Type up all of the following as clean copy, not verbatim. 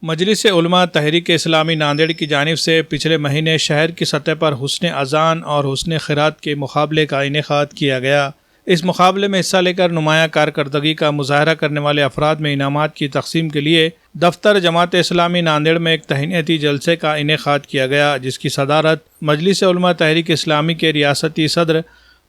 مجلس علماء تحریک اسلامی ناندیڑ کی جانب سے پچھلے مہینے شہر کی سطح پر حسن اذان اور حسن قرات کے مقابلے کا انعقاد کیا گیا۔ اس مقابلے میں حصہ لے کر نمایاں کارکردگی کا مظاہرہ کرنے والے افراد میں انعامات کی تقسیم کے لیے دفتر جماعت اسلامی ناندیڑ میں ایک تہنیتی جلسے کا انعقاد کیا گیا، جس کی صدارت مجلس علماء تحریک اسلامی کے ریاستی صدر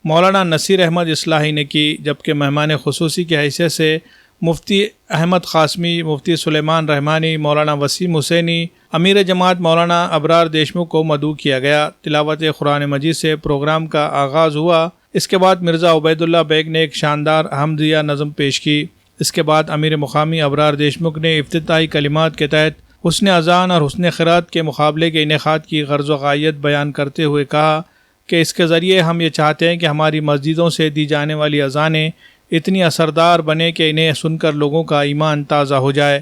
مولانا نصیر احمد اصلاحی نے کی، جبکہ مہمان خصوصی کی حیثیت سے مفتی احمد قاسمی، مفتی سلیمان رحمانی، مولانا وسیم حسینی، امیر جماعت مولانا ابرار دیشمکھ کو مدعو کیا گیا۔ تلاوت قرآن مجید سے پروگرام کا آغاز ہوا۔ اس کے بعد مرزا عبید اللہ بیگ نے ایک شاندار حمدیہ نظم پیش کی۔ اس کے بعد امیر مقامی ابرار دیشمکھ نے افتتاحی کلمات کے تحت حسن اذان اور حسن قرات کے مقابلے کے انعقاد کی غرض و غایت بیان کرتے ہوئے کہا کہ اس کے ذریعے ہم یہ چاہتے ہیں کہ ہماری مسجدوں سے دی جانے والی اذانیں اتنی اثردار بنے کہ انہیں سن کر لوگوں کا ایمان تازہ ہو جائے،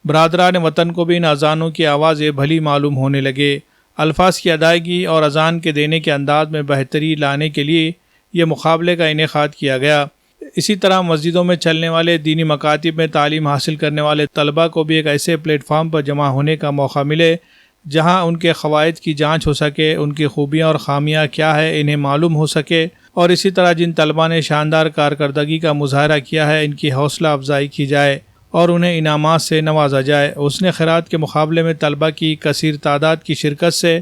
برادران وطن کو بھی ان اذانوں کی آوازیں بھلی معلوم ہونے لگے۔ الفاظ کی ادائیگی اور اذان کے دینے کے انداز میں بہتری لانے کے لیے یہ مقابلے کا انعقاد کیا گیا۔ اسی طرح مسجدوں میں چلنے والے دینی مکاتب میں تعلیم حاصل کرنے والے طلباء کو بھی ایک ایسے پلیٹ فارم پر جمع ہونے کا موقع ملے جہاں ان کے قواعد کی جانچ ہو سکے، ان کی خوبیاں اور خامیاں کیا ہے انہیں معلوم ہو سکے، اور اسی طرح جن طلباء نے شاندار کارکردگی کا مظاہرہ کیا ہے ان کی حوصلہ افزائی کی جائے اور انہیں انعامات سے نوازا جائے۔ حسن قرات کے مقابلے میں طلباء کی کثیر تعداد کی شرکت سے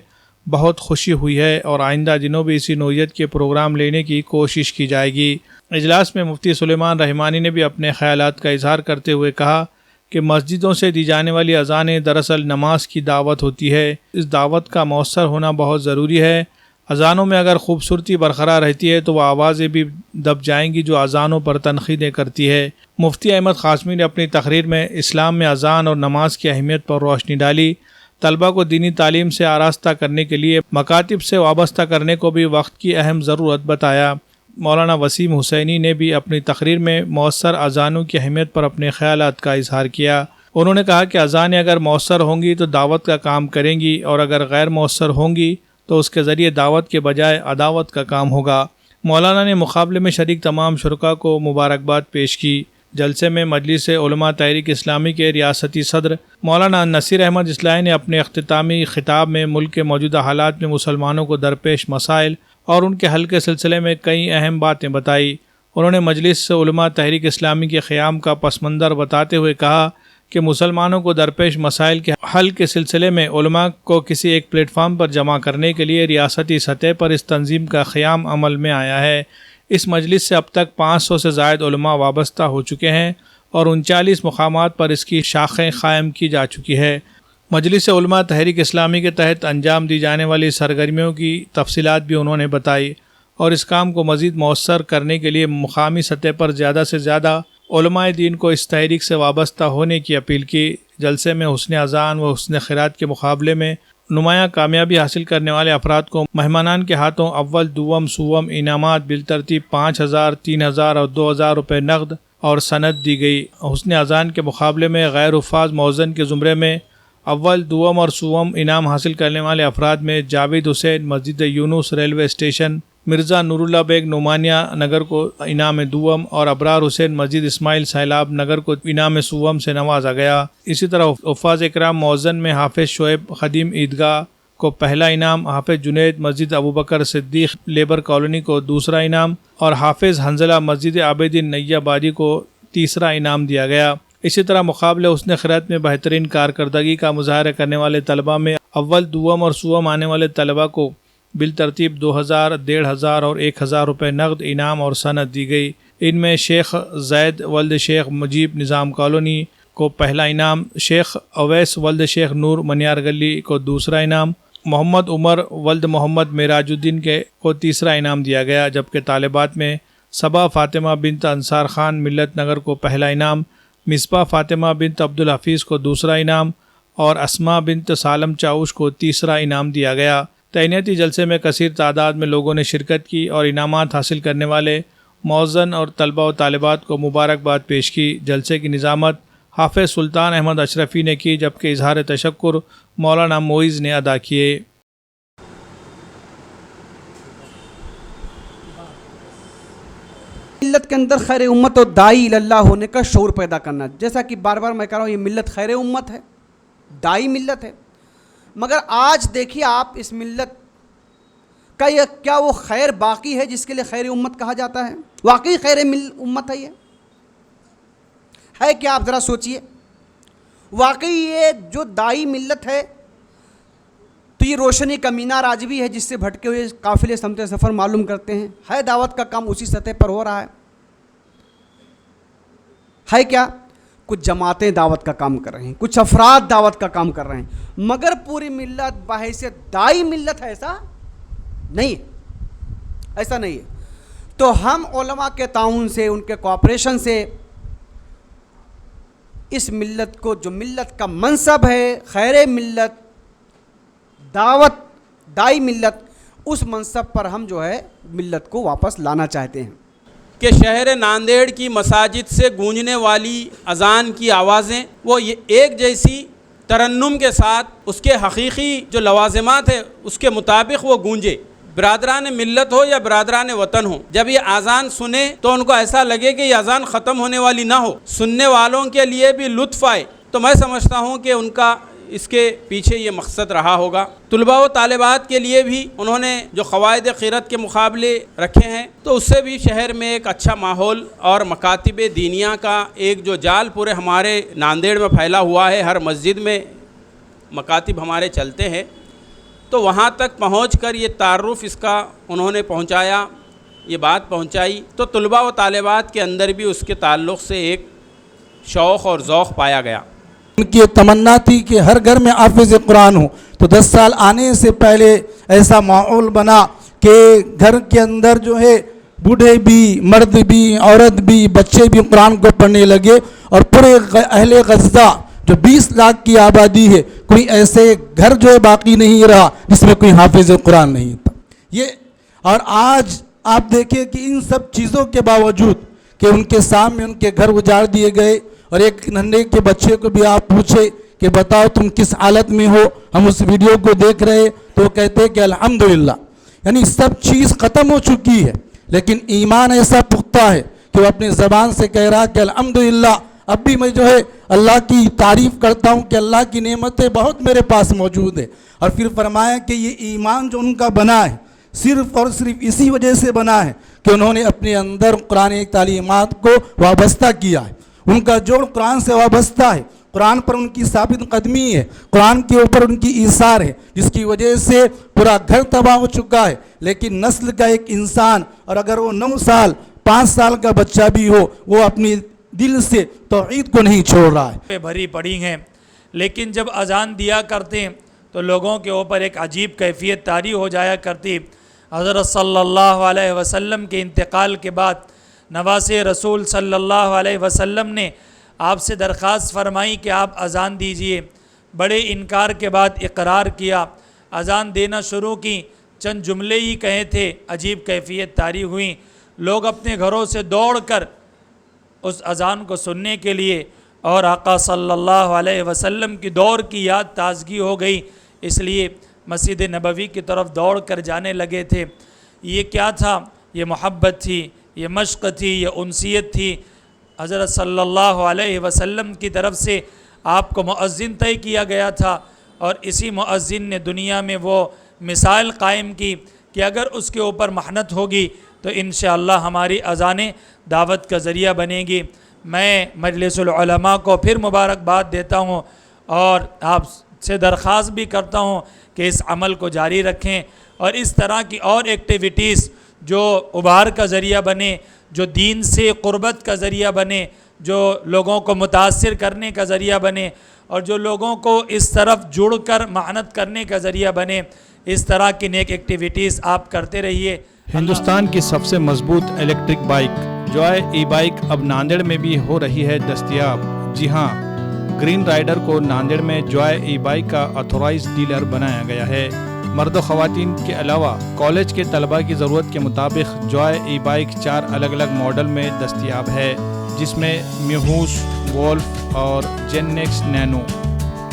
بہت خوشی ہوئی ہے اور آئندہ دنوں بھی اسی نوعیت کے پروگرام لینے کی کوشش کی جائے گی۔ اجلاس میں مفتی سلیمان رحمانی نے بھی اپنے خیالات کا اظہار کرتے ہوئے کہا کہ مسجدوں سے دی جانے والی اذانیں دراصل نماز کی دعوت ہوتی ہے۔ اس دعوت کا مؤثر ہونا بہت ضروری ہے۔ اذانوں میں اگر خوبصورتی برقرار رہتی ہے تو وہ آوازیں بھی دب جائیں گی جو اذانوں پر تنقیدیں کرتی ہے۔ مفتی احمد قاسمی نے اپنی تقریر میں اسلام میں اذان اور نماز کی اہمیت پر روشنی ڈالی۔ طلباء کو دینی تعلیم سے آراستہ کرنے کے لیے مکاتب سے وابستہ کرنے کو بھی وقت کی اہم ضرورت بتایا۔ مولانا وسیم حسینی نے بھی اپنی تقریر میں مؤثر اذانوں کی اہمیت پر اپنے خیالات کا اظہار کیا۔ انہوں نے کہا کہ اذانیں اگر مؤثر ہوں گی تو دعوت کا کام کریں گی، اور اگر غیر مؤثر ہوں گی تو اس کے ذریعے دعوت کے بجائے عداوت کا کام ہوگا۔ مولانا نے مقابلے میں شریک تمام شرکاء کو مبارکباد پیش کی۔ جلسے میں مجلس علماء تحریک اسلامی کے ریاستی صدر مولانا نصیر احمد اصلاحی نے اپنے اختتامی خطاب میں ملک کے موجودہ حالات میں مسلمانوں کو درپیش مسائل اور ان کے حل کے سلسلے میں کئی اہم باتیں بتائی۔ انہوں نے مجلس علماء تحریک اسلامی کے قیام کا پس منظر بتاتے ہوئے کہا کہ مسلمانوں کو درپیش مسائل کے حل کے سلسلے میں علماء کو کسی ایک پلیٹ فارم پر جمع کرنے کے لیے ریاستی سطح پر اس تنظیم کا قیام عمل میں آیا ہے۔ اس مجلس سے اب تک 500 سے زائد علماء وابستہ ہو چکے ہیں اور 39 مقامات پر اس کی شاخیں قائم کی جا چکی ہے۔ مجلس علماء تحریک اسلامی کے تحت انجام دی جانے والی سرگرمیوں کی تفصیلات بھی انہوں نے بتائی اور اس کام کو مزید مؤثر کرنے کے لیے مقامی سطح پر زیادہ سے زیادہ علماء دین کو اس تحریک سے وابستہ ہونے کی اپیل کی۔ جلسے میں حسن اذان و حسن قرات کے مقابلے میں نمایاں کامیابی حاصل کرنے والے افراد کو مہمانان کے ہاتھوں اول، دوم، سوم انعامات بالترتیب 5,000، 3,000 اور 2,000 روپے نقد اور سند دی گئی۔ حسن اذان کے مقابلے میں غیر حفاظ مؤذن کے زمرے میں اول، دوم اور سوم انعام حاصل کرنے والے افراد میں جاوید حسین مسجد یونس ریلوے اسٹیشن، مرزا نور اللہ بیگ نعمانیہ نگر کو انعام دوم اور ابرار حسین مسجد اسماعیل سیلاب نگر کو انعام سوم سے نوازا گیا۔ اسی طرح حفاظ اکرام مؤذن میں حافظ شعیب خدیم عیدگاہ کو پہلا انعام، حافظ جنید مسجد ابوبکر صدیق لیبر کالونی کو دوسرا انعام اور حافظ حنظلہ مسجد عابدین نیا بادی کو تیسرا انعام دیا گیا۔ اسی طرح مقابلے حسن قرات میں بہترین کارکردگی کا مظاہرہ کرنے والے طلباء میں اول، دوم اور سوم آنے والے طلباء کو بالترتیب 2,000، 1,500 اور 1,000 روپے نقد انعام اور سند دی گئی۔ ان میں شیخ زید ولد شیخ مجیب نظام کالونی کو پہلا انعام، شیخ اویس ولد شیخ نور منیار گلی کو دوسرا انعام، محمد عمر ولد محمد معراج الدین کو تیسرا انعام دیا گیا، جبکہ طالبات میں صبا فاطمہ بنت انصار خان ملت نگر کو پہلا انعام، مصباح فاطمہ بنت عبدالحفیظ کو دوسرا انعام اور اسماء بنت سالم چاوش کو تیسرا انعام دیا گیا۔ تہنیتی جلسے میں کثیر تعداد میں لوگوں نے شرکت کی اور انعامات حاصل کرنے والے مؤذن اور طلباء و طالبات کو مبارکباد پیش کی۔ جلسے کی نظامت حافظ سلطان احمد اشرفی نے کی، جبکہ اظہار تشکر مولانا معیز نے ادا کیے۔ ملت کے اندر خیر امت و داعی اللہ ہونے کا شعور پیدا کرنا، جیسا کہ بار بار میں کہہ رہا ہوں یہ ملت خیر امت ہے، دائی ملت ہے. مگر آج دیکھیے آپ اس ملت کا یہ کیا وہ خیر باقی ہے جس کے لیے خیر امت کہا جاتا ہے؟ واقعی خیر امت ہے؟ یہ ہے کیا؟ آپ ذرا سوچئے. واقعی یہ جو دائی ملت ہے تو یہ روشنی کا مینار آج بھی ہے جس سے بھٹکے ہوئے قافلے سمت سفر معلوم کرتے ہیں. ہے دعوت کا کام اسی سطح پر ہو رہا ہے کیا؟ کچھ جماعتیں دعوت کا کام کر رہے ہیں, کچھ افراد دعوت کا کام کر رہے ہیں, مگر پوری ملت بحیثیت دائی ملت ہے ایسا نہیں ہے, ایسا نہیں ہے. تو ہم علماء کے تعاون سے, ان کے کوآپریشن سے اس ملت کو, جو ملت کا منصب ہے خیر ملت, دعوت, دائی ملت, اس منصب پر ہم جو ہے ملت کو واپس لانا چاہتے ہیں. کہ شہر ناندیڑ کی مساجد سے گونجنے والی اذان کی آوازیں وہ ایک جیسی ترنم کے ساتھ اس کے حقیقی جو لوازمات ہیں اس کے مطابق وہ گونجے. برادران ملت ہو یا برادران وطن ہو, جب یہ اذان سنیں تو ان کو ایسا لگے کہ یہ اذان ختم ہونے والی نہ ہو, سننے والوں کے لیے بھی لطف آئے. تو میں سمجھتا ہوں کہ ان کا اس کے پیچھے یہ مقصد رہا ہوگا. طلباء و طالبات کے لیے بھی انہوں نے جو قواعد قرأت کے مقابلے رکھے ہیں تو اس سے بھی شہر میں ایک اچھا ماحول اور مکاتب دینیہ کا ایک جو جال پورے ہمارے ناندیڑ میں پھیلا ہوا ہے, ہر مسجد میں مکاتب ہمارے چلتے ہیں, تو وہاں تک پہنچ کر یہ تعارف اس کا انہوں نے پہنچایا, یہ بات پہنچائی. تو طلباء و طالبات کے اندر بھی اس کے تعلق سے ایک شوق اور ذوق پایا گیا. ان کی تمنا تھی کہ ہر گھر میں حافظ قرآن ہو, تو 10 سال آنے سے پہلے ایسا ماحول بنا کہ گھر کے اندر جو ہے بوڑھے بھی, مرد بھی, عورت بھی, بچے بھی قرآن کو پڑھنے لگے. اور پورے اہل غزہ جو 20 لاکھ کی آبادی ہے, کوئی ایسے گھر جو ہے باقی نہیں رہا جس میں کوئی حافظ قرآن نہیں تھا. یہ اور آج آپ دیکھیں کہ ان سب چیزوں کے باوجود کہ ان کے سامنے ان کے گھر اجاڑ دیے گئے, اور ایک ننھے کے بچے کو بھی آپ پوچھے کہ بتاؤ تم کس حالت میں ہو, ہم اس ویڈیو کو دیکھ رہے تو وہ کہتے کہ الحمدللہ. یعنی سب چیز ختم ہو چکی ہے, لیکن ایمان ایسا پختہ ہے کہ وہ اپنی زبان سے کہہ رہا کہ الحمدللہ. اب بھی میں جو ہے اللہ کی تعریف کرتا ہوں کہ اللہ کی نعمتیں بہت میرے پاس موجود ہے. اور پھر فرمایا کہ یہ ایمان جو ان کا بنا ہے صرف اور صرف اسی وجہ سے بنا ہے کہ انہوں نے اپنے اندر قرآن تعلیمات کو وابستہ کیا ہے. ان کا جوڑ قرآن سے وابستہ ہے, قرآن پر ان کی ثابت قدمی ہے, قرآن کے اوپر ان کی ایثار ہے, جس کی وجہ سے پورا گھر تباہ ہو چکا ہے. لیکن نسل کا ایک انسان, اور اگر وہ 9 سال 5 سال کا بچہ بھی ہو, وہ اپنی دل سے توحید کو نہیں چھوڑ رہا ہے. بھری پڑی ہیں, لیکن جب اذان دیا کرتے تو لوگوں کے اوپر ایک عجیب کیفیت طاری ہو جایا کرتی. حضرت صلی اللہ علیہ وسلم کے انتقال کے بعد نواسے رسول صلی اللہ علیہ وسلم نے آپ سے درخواست فرمائی کہ آپ اذان دیجئے. بڑے انکار کے بعد اقرار کیا, اذان دینا شروع کی. چند جملے ہی کہے تھے, عجیب کیفیت طاری ہوئی. لوگ اپنے گھروں سے دوڑ کر اس اذان کو سننے کے لیے, اور آقا صلی اللہ علیہ وسلم کی دور کی یاد تازگی ہو گئی, اس لیے مسجد نبوی کی طرف دوڑ کر جانے لگے تھے. یہ کیا تھا؟ یہ محبت تھی, یہ مشق تھی, یہ انسیت تھی. حضرت صلی اللہ علیہ وسلم کی طرف سے آپ کو مؤذن طے کیا گیا تھا, اور اسی مؤذن نے دنیا میں وہ مثال قائم کی کہ اگر اس کے اوپر محنت ہوگی تو انشاءاللہ ہماری اذانیں دعوت کا ذریعہ بنے گی. میں مجلس العلماء کو پھر مبارکباد دیتا ہوں, اور آپ سے درخواست بھی کرتا ہوں کہ اس عمل کو جاری رکھیں, اور اس طرح کی اور ایکٹیویٹیز جو ابھار کا ذریعہ بنے, جو دین سے قربت کا ذریعہ بنے, جو لوگوں کو متاثر کرنے کا ذریعہ بنے, اور جو لوگوں کو اس طرف جڑ کر محنت کرنے کا ذریعہ بنے, اس طرح کی نیک ایکٹیویٹیز آپ کرتے رہیے. ہندوستان کی سب سے مضبوط الیکٹرک بائک جوائے ای بائک اب ناندیڑ میں بھی ہو رہی ہے دستیاب. جی ہاں, گرین رائڈر کو ناندیڑ میں جوائے ای بائک کا آتھورائز ڈیلر بنایا گیا ہے. مرد و خواتین کے علاوہ کالج کے طلباء کی ضرورت کے مطابق جوائے ای بائک 4 الگ الگ ماڈل میں دستیاب ہے, جس میں میوس, وولف اور جین ایکس نینو.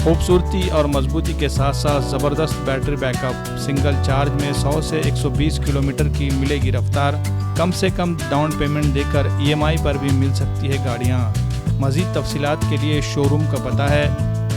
خوبصورتی اور مضبوطی کے ساتھ ساتھ زبردست battery back up, single charge میں 100 سے 120 کلومیٹر کی ملے گی رفتار. کم سے کم ڈاؤن پیمنٹ دے کر ای ایم آئی پر بھی مل سکتی ہے گاڑیاں. مزید تفصیلات کے لیے شو روم کا پتہ ہے